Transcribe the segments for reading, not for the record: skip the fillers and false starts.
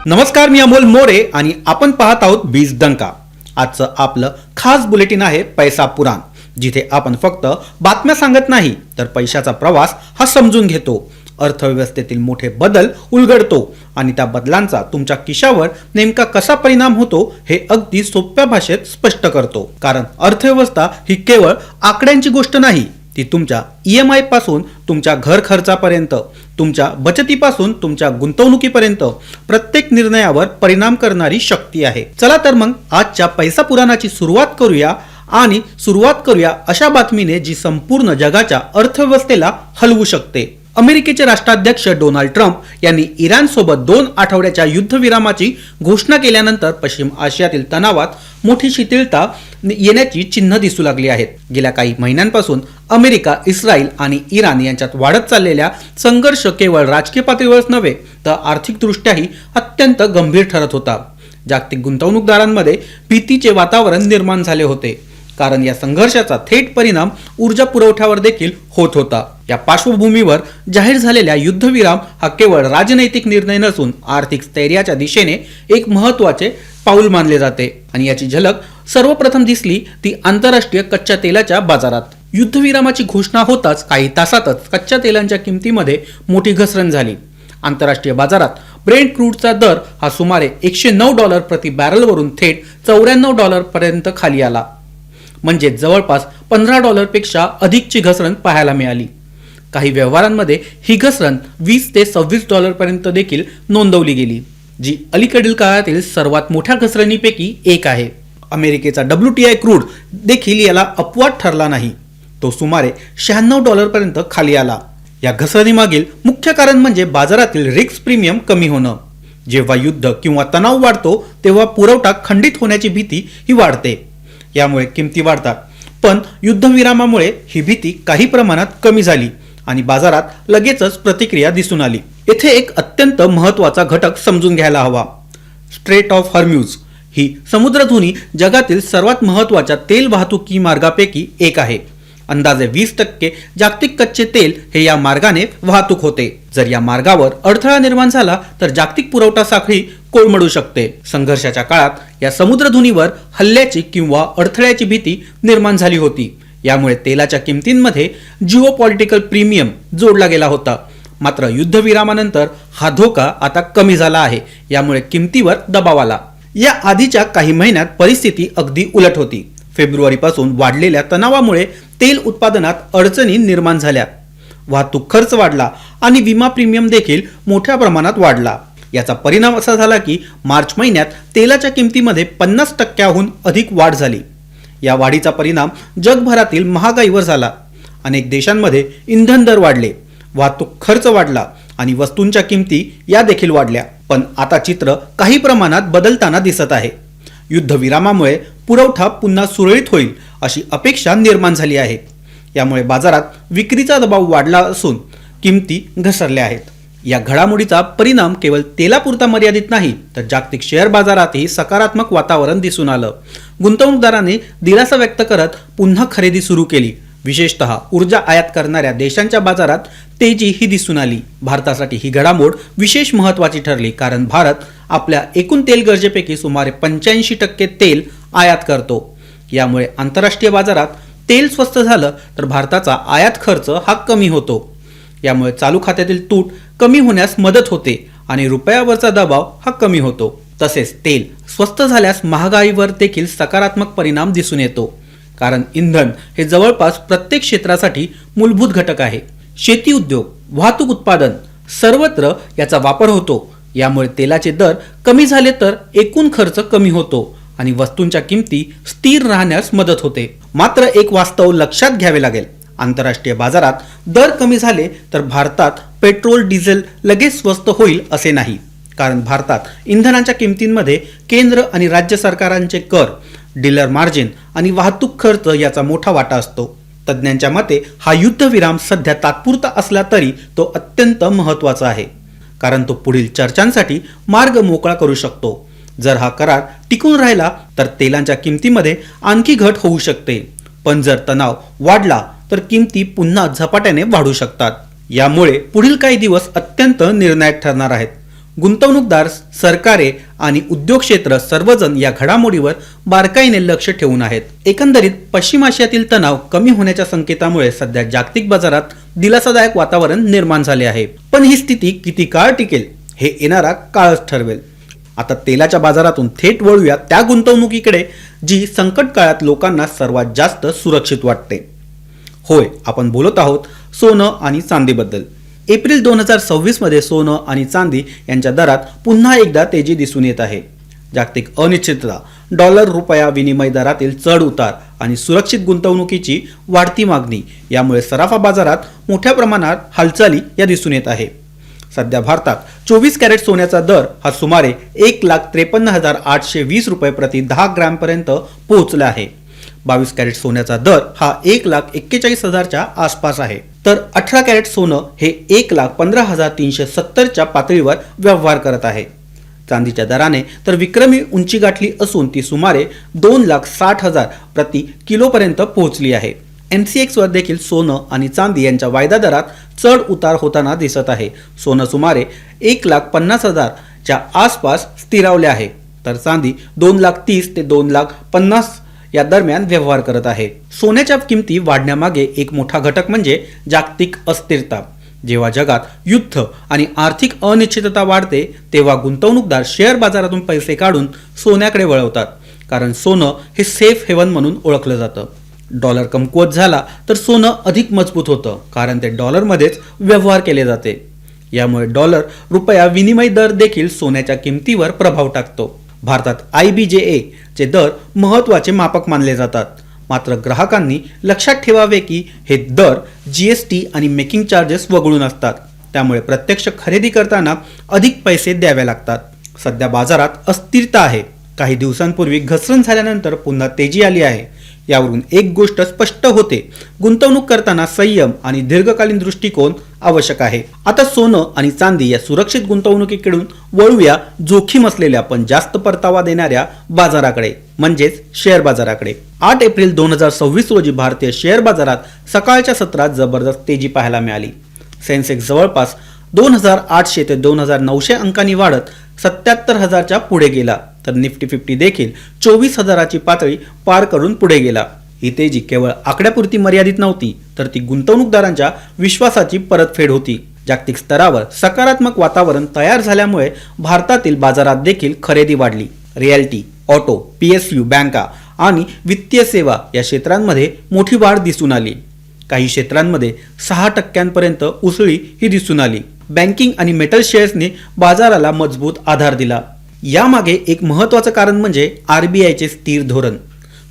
नमस्कार, मी अमोल मोरे आणि आपण पाहत आहोत बीज डंका। आजचं आपलं खास बुलेटिन आहे पैसा पुराण, जिथे आपण फक्त बातम्या सांगत नाही तर पैशाचा प्रवास हा समजून घेतो, अर्थव्यवस्थेतील मोठे बदल उलगडतो आणि त्या बदलांचा तुमच्या खिशावर नेमका कसा परिणाम होतो हे अगदी सोप्या भाषेत स्पष्ट करतो। कारण अर्थव्यवस्था ही केवळ आकड्यांची गोष्ट नाही, ती तुमच्या EMI पासून तुमच्या घर खर्चापर्यंत, तुमच्या बचतीपासून तुमच्या गुंतवणुकीपर्यंत प्रत्येक निर्णयावर परिणाम करणारी शक्ती आहे। चला तर मग आजच्या पैसा पुराणाची सुरुवात करूया अशा बातमीने जी संपूर्ण जगाच्या अर्थव्यवस्थेला हलवू शकते। अमेरिकेचे राष्ट्राध्यक्ष डोनाल्ड ट्रम्प यांनी इराण सोबत 2 आठवड्याच्या युद्धविरामाची घोषणा केल्यानंतर पश्चिम आशियातील तणावात मोठी शिथिलता येण्याची चिन्ह दिसू लागली आहेत। गेल्या काही महिन्यांपासून अमेरिका, इस्रायल आणि इराण यांच्यात वाढत चाललेला संघर्ष केवळ राजकीय पातळीवरच नव्हे तर आर्थिकदृष्ट्याही अत्यंत गंभीर ठरत होता। जागतिक गुंतवणूकदारांमध्ये भीतीचे वातावरण निर्माण झाले होते, कारण या संघर्षाचा थेट परिणाम ऊर्जा पुरवठ्यावर देखील होत होता। या पार्श्वभूमीवर जाहीर झालेला युद्धविराम हा केवळ राजनैतिक निर्णय नसून आर्थिक स्थैर्याच्या दिशेने एक महत्त्वाचे पाऊल मानले जाते आणि याची झलक सर्वप्रथम दिसली ती आंतरराष्ट्रीय कच्च्या तेलाच्या बाजारात। युद्धविरामाची घोषणा होताच काही तासातच कच्च्या तेलांच्या किमतीमध्ये मोठी घसरण झाली। आंतरराष्ट्रीय बाजारात ब्रेंट क्रूडचा दर हा सुमारे $109 प्रति बॅरलवरून थेट $94 पर्यंत खाली आला, म्हणजे जवळपास $15 पेक्षा अधिकची घसरण पाहायला मिळाली। काही व्यवहारांमध्ये ही घसरण $20 ते $26 पर्यंत देखील नोंदवली गेली, जी अलीकडील काळातील सर्वात मोठ्या घसरणीपैकी एक आहे। अमेरिकेचा WTI क्रूड देखील याला अपवाद ठरला नाही, तो सुमारे $96 पर्यंत खाली आला। या घसरणीमागील मुख्य कारण म्हणजे बाजारातील रिस्क प्रीमियम कमी होणं। जेव्हा युद्ध किंवा तणाव वाढतो तेव्हा पुरवठा खंडित होण्याची भीती ही वाढते, यामुळे किमती वाढतात। पण युद्धविरामामुळे ही भीती काही प्रमाणात कमी झाली आणि बाजारात लगेचच प्रतिक्रिया दिसून आली। येथे एक अत्यंत महत्त्वाचा घटक समजून घ्यायला हवा। स्ट्रेट ऑफ हॉर्म्यूज ही समुद्रधुनी जगातील सर्वात महत्त्वाच्या तेल वाहतुकी मार्गापैकी एक आहे। अंदाजे 20% जागतिक कच्चे तेल हे या मार्गाने वाहतूक होते। जर या मार्गावर अडथळा निर्माण झाला तर जागतिक पुरवठा साखळी कोलमडू शकते। संघर्षाच्या काळात या समुद्रधुनीवर हल्ल्याची किंवा अडथळ्याची भीती निर्माण झाली होती, यामुळे तेलाच्या किमतींमध्ये जिओपॉलिटिकल प्रीमियम जोडला गेला होता। मात्र युद्धविरामानंतर हा धोका आता कमी झाला आहे, यामुळे किमतीवर दबाव आला। या आधीच्या काही महिन्यात परिस्थिती अगदी उलट होती। फेब्रुवारीपासून वाढलेल्या तणावामुळे तेल उत्पादनात अडचणी निर्माण झाल्या, वाहतूक खर्च वाढला आणि विमा प्रीमियम देखील मोठ्या प्रमाणात वाढला। याचा परिणाम असा झाला की मार्च महिन्यात तेलाच्या किमतीमध्ये 50%हून अधिक वाढ झाली। या वाढीचा परिणाम जगभरातील महागाईवर झाला। अनेक देशांमध्ये इंधन दर वाढले, वाहतूक खर्च वाढला आणि वस्तूंच्या किमती या देखील वाढल्या। पण आता चित्र काही प्रमाणात बदलताना दिसत आहे। युद्धविरामामुळे पुरवठा पुन्हा सुरळीत होईल अशी अपेक्षा निर्माण झाली आहे। यामुळे बाजारात विक्रीचा दबाव वाढला असून किमती घसरल्या आहेत। या घडामोडीचा परिणाम केवळ तेलापुरता मर्यादित नाही तर जागतिक शेअर बाजारातही सकारात्मक वातावरण दिसून आलं। गुंतवणूकदारांनी दिलासा व्यक्त करत पुन्हा खरेदी सुरू केली। विशेषतः ऊर्जा आयात करणाऱ्या देशांच्या बाजारात तेजी ही दिसून आली। भारतासाठी ही घडामोड विशेष महत्त्वाची ठरली, कारण भारत आपल्या एकूण तेल गरजेपैकी सुमारे 85% तेल आयात करतो। यामुळे आंतरराष्ट्रीय बाजारात तेल स्वस्त झालं तर भारताचा आयात खर्च हा कमी होतो। यामुळे चालू खात्यातील तूट कमी होण्यास मदत होते आणि रुपयावरचा दबाव हा कमी होतो। तसेच तेल स्वस्त झाल्यास महागाईवर देखील सकारात्मक परिणाम दिसून येतो, कारण इंधन हे जवळपास प्रत्येक क्षेत्रासाठी मूलभूत घटक आहे। शेती उद्योग, वाहतूक उत्पादन सर्वत्र याचा वापर होतो। यामुळे तेलाचे दर कमी झाले तर एकूण खर्च कमी होतो आणि वस्तूंच्या किमती स्थिर राहण्यास मदत होते। मात्र एक वास्तव लक्षात घ्यावे लागेल, आंतरराष्ट्रीय बाजारात दर कमी झाले तर भारतात पेट्रोल डिझेल लगेच स्वस्त होईल असे नाही, कारण भारतात इंधनाच्या किमतींमध्ये केंद्र आणि राज्य सरकारांचे कर, डीलर मार्जिन आणि वाहतूक खर्च याचा मोठा वाटा असतो। तज्ज्ञांच्या मते हा युद्धविराम सध्या तात्पुरता असला तरी तो अत्यंत महत्त्वाचा आहे, कारण तो पुढील चर्चांसाठी मार्ग मोकळा करू शकतो। जर हा करार टिकून राहिला तर तेलांच्या किमतीमध्ये आणखी घट होऊ शकते, पण जर तणाव वाढला तर किमती पुन्हा झपाट्याने वाढू शकतात। यामुळे पुढील काही दिवस अत्यंत निर्णायक ठरणार आहेत। गुंतवणूकदार, सरकारे आणि उद्योग क्षेत्र सर्वजण या घडामोडीवर बारकाईने लक्ष ठेवून आहेत. एकंदरीत पश्चिम आशियातील तणाव कमी होण्याच्या संकेतामुळे सध्या जागतिक बाजारात दिलासादायक वातावरण निर्माण झाले आहे. पण ही स्थिती किती काळ टिकेल हे येणारा काळच ठरवेल. आता तेलाच्या बाजारातून थेट वळूया त्या गुंतवणुकीकडे जी संकट काळात लोकांना सर्वात जास्त सुरक्षित वाटते. होय, आपण बोलत आहोत सोनं आणि चांदीबद्दल. एप्रिल 2026 मध्ये सोनं आणि चांदी यांच्या दरात पुन्हा एकदा तेजी दिसून येत आहे. जागतिक अनिश्चितता, डॉलर रुपया विनिमय दरातील चढ उतार आणि सुरक्षित गुंतवणुकीची वाढती मागणी यामुळे सराफा बाजारात मोठ्या प्रमाणात हालचाली या दिसून येत आहे. सध्या भारतात 24 कॅरेट सोन्याचा दर हा सुमारे 1,53,820 रुपये प्रति 10 ग्रॅम पर्यंत पोहोचला आहे. 22 कॅरेट सोन्याचा दर हा 1,41,000च्या आसपास आहे. तर 18 कॅरेट सोनं हे 1,15,370च्या पातळीवर व्यवहार करत आहे. चांदीच्या दराने तर विक्रमी उंची गाठली असून ती सुमारे 2,60,000 प्रति किलो पर्यंत पोहोचली आहे. NCX वर देखील सोनं आणि चांदी यांच्या वायदा दरात चढ उतार होताना दिसत आहे. सोनं सुमारे 1,50,000च्या आसपास स्थिरावले आहे, तर चांदी 2,30,000 ते 2,50,000 या दरम्यान व्यवहार करत आहे. सोन्याच्या किमती वाढण्यामागे एक मोठा घटक म्हणजे जागतिक अस्थिरता. जेव्हा जगात युद्ध आणि आर्थिक अनिश्चितता वाढते तेव्हा गुंतवणूकदार शेअर बाजारातून पैसे काढून सोन्याकडे वळवतात, कारण सोनं हे सेफ हेवन म्हणून ओळखलं जातं. डॉलर कमकुवत झाला तर सोनं अधिक मजबूत होतं, कारण ते डॉलरमध्येच व्यवहार केले जाते. यामुळे डॉलर रुपया विनिमय दर देखील सोन्याच्या किमतीवर प्रभाव टाकतो. भारतात IBJA चे दर महत्त्वाचे मापक मानले जातात, मात्र ग्राहकांनी लक्षात ठेवावे की हे दर GST आणि मेकिंग चार्जेस वगळून असतात. त्यामुळे प्रत्यक्ष खरेदी करताना अधिक पैसे द्यावे लागतात. सध्या बाजारात अस्थिरता आहे. काही दिवसांपूर्वी घसरण झाल्यानंतर पुन्हा तेजी आली आहे. यावरून एक गोष्ट स्पष्ट होते, गुंतवणूक करताना संयम आणि दीर्घकालीन दृष्टिकोन आवश्यक आहे. आता सोनं आणि चांदी या सुरक्षित गुंतवणुकीकडून वळूया जोखीम असलेल्या पण जास्त परतावा देणाऱ्या बाजाराकडे, म्हणजेच शेअर बाजाराकडे. 8 एप्रिल 2026 रोजी भारतीय शेअर बाजारात सकाळच्या सत्रात जबरदस्त तेजी पाहायला मिळाली. सेन्सेक्स जवळपास 2,800 ते 2,900 अंकांनी वाढत 77,000च्या पुढे गेला, तर निफ्टी 50 देखील 24,000ची पातळी पार करून पुढे गेला. ही तेजी केवळ आकड्यापुरती मर्यादित नव्हती, तर ती गुंतवणूकदारांच्या विश्वासाची परतफेड होती. जागतिक स्तरावर सकारात्मक वातावरण तयार झाल्यामुळे भारतातील बाजारात देखील खरेदी वाढली. रिअल्टी, ऑटो, PSU, बँका आणि वित्तीय सेवा या क्षेत्रांमध्ये मोठी वाढ दिसून आली. काही क्षेत्रांमध्ये 6% उसळी ही दिसून आली. बँकिंग आणि मेटल शेअर्सने बाजाराला मजबूत आधार दिला. यामागे एक महत्त्वाचं कारण म्हणजे RBIचे स्थिर धोरण.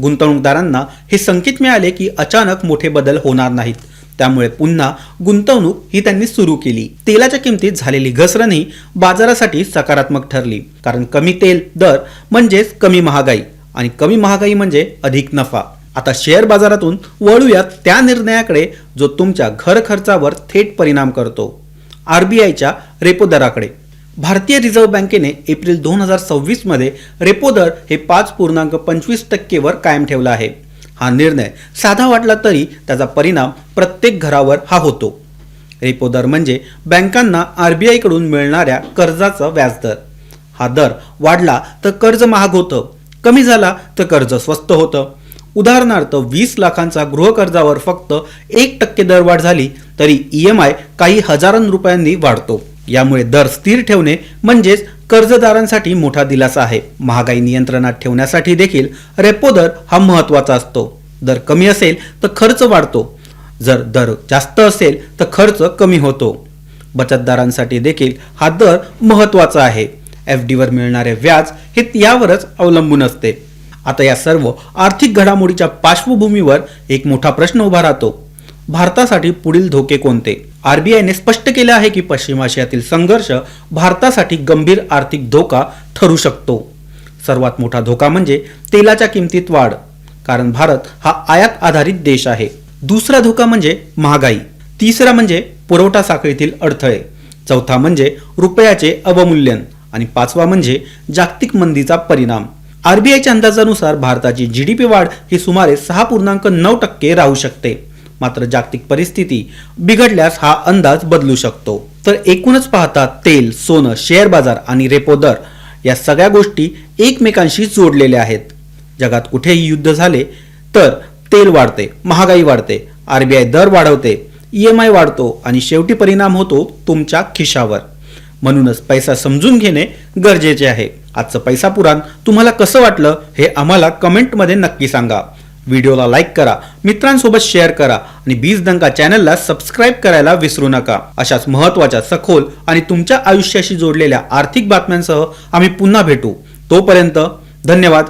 गुंतवणूकदारांना हे संकेत मिळाले की अचानक मोठे बदल होणार नाहीत, त्यामुळे पुन्हा गुंतवणूक ही त्यांनी सुरू केली. तेलाच्या किमतीत झालेली घसरणही बाजारासाठी सकारात्मक ठरली, कारण कमी तेल दर म्हणजेच कमी महागाई आणि कमी महागाई म्हणजे अधिक नफा. आता शेअर बाजारातून वळूयात त्या निर्णयाकडे जो तुमच्या घर खर्चावर थेट परिणाम करतो, RBIच्या रेपो दराकडे. भारतीय रिझर्व्ह बँकेने एप्रिल 2026 मध्ये रेपो दर हे 5.25% वर कायम ठेवला आहे. हा निर्णय साधा वाटला तरी त्याचा परिणाम प्रत्येक घरावर हा होतो. रेपो दर म्हणजे बँकांना RBI कडून मिळणाऱ्या कर्जाचा व्याजदर. हा दर वाढला तर कर्ज महाग होतं, कमी झाला तर कर्ज स्वस्त होतं. उदाहरणार्थ 20 लाखांचा गृहकर्जावर फक्त 1% दरवाढ झाली तरी EMI काही हजारां रुपयांनी वाढतो. यामुळे दर स्थिर ठेवणे म्हणजेच कर्जदारांसाठी मोठा दिलासा आहे. महागाई नियंत्रणात ठेवण्यासाठी देखील रेपो दर हा महत्त्वाचा असतो. दर कमी असेल तर खर्च वाढतो, जर दर जास्त असेल तर खर्च कमी होतो. बचतदारांसाठी देखील हा दर महत्त्वाचा आहे. FD वर मिळणारे व्याज हे यावरच अवलंबून असते. आता या सर्व आर्थिक घडामोडीच्या पार्श्वभूमीवर एक मोठा प्रश्न उभा राहतो, भारतासाठी पुढील धोके कोणते? RBIने स्पष्ट केले आहे की पश्चिम आशियातील संघर्ष भारतासाठी गंभीर आर्थिक धोका ठरू शकतो. सर्वात मोठा धोका म्हणजे तेलाच्या किमतीत वाढ, कारण भारत हा आयात आधारित देश आहे. दुसरा धोका म्हणजे महागाई. तिसरा म्हणजे पुरवठा साखळीतील अडथळे. चौथा म्हणजे रुपयाचे अवमूल्यन आणि पाचवा म्हणजे जागतिक मंदीचा परिणाम. RBIच्या अंदाजानुसार भारताची GDP वाढ ही सुमारे 6.9% राहू शकते. मात्र जागतिक परिस्थिती बिघडल्यास हा अंदाज बदलू शकतो. तर एकूणच पाहता तेल, सोनं, शेअर बाजार आणि रेपो दर या सगळ्या गोष्टी एकमेकांशी जोडलेल्या आहेत. जगात कुठेही युद्ध झाले तर तेल वाढते, महागाई वाढते, आरबीआय दर वाढवते, EMI वाढतो आणि शेवटी परिणाम होतो तुमच्या खिशावर. म्हणूनच पैसा समजून घेणे गरजेचे आहे. आजचं पैसा पुराण तुम्हाला कसं वाटलं हे आम्हाला कमेंटमध्ये नक्की सांगा. व्हिडिओला लाईक करा, मित्रांसोबत शेअर करा आणि बीज डंका चॅनलला सबस्क्राईब करायला विसरू नका. अशाच महत्त्वाच्या, सखोल आणि तुमच्या आयुष्याशी जोडलेल्या आर्थिक बातम्यांसह आम्ही पुन्हा भेटू. तोपर्यंत धन्यवाद.